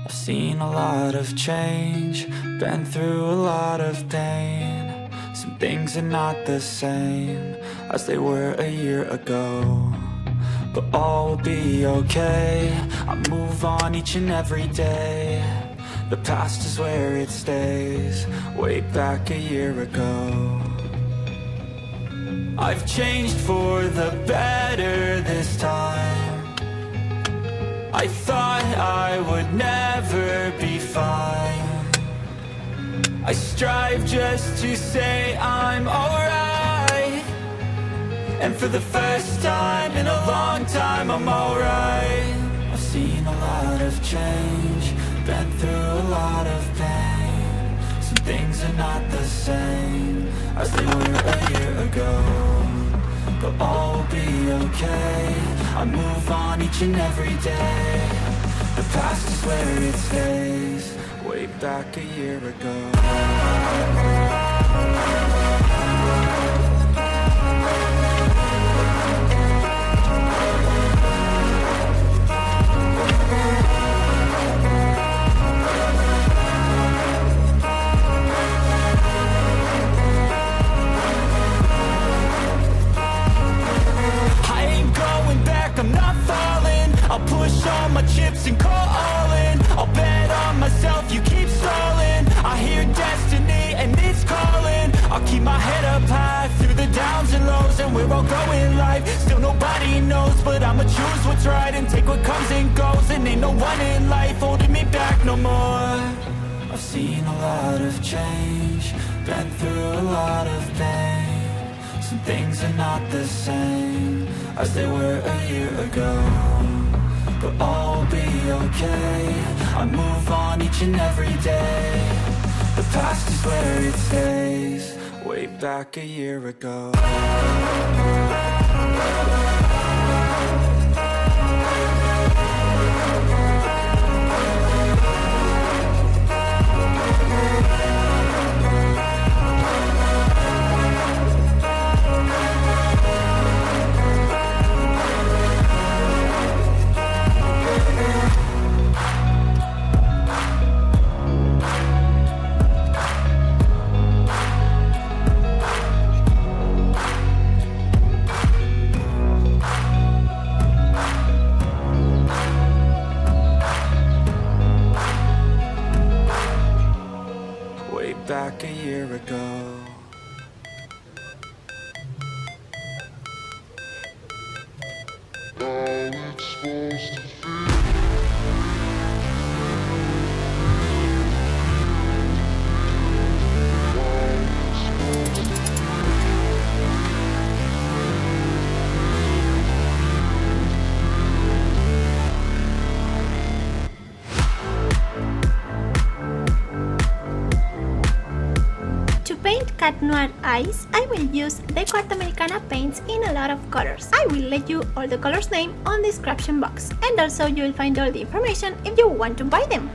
I've seen a lot of change, been through a lot of pain. Some things are not the same as they were a year ago, but all will be okay. I move on each and every day. The past is where it stays, way back a year ago. I've changed for the better this time. I thought I would never be fine. I strive just to say I'm alright, and for the first time in a long time I'm alright. I've seen a lot of change, been through a lot of pain. Some things are not the same as they were a year ago, but all will be okay. I move on each and every day. The past is where it stays, way back a year ago. I'm not falling, I'll push all my chips and call all in. I'll bet on myself, you keep stalling. I hear destiny and it's calling. I'll keep my head up high through the downs and lows, and we're all going life. Still nobody knows, but I'ma choose what's right and take what comes and goes. And ain't no one in life holding me back no more. I've seen a lot of change, been through a lot of pain. Some things are not the same as they were a year ago, but all will be okay. I move on each and every day. The past is where it stays, way back a year ago. Back a year ago. Cat Noir eyes, I will use the Cuarta Americana paints in a lot of colors. I will let you all the colors name on the description box, and also you will find all the information if you want to buy them.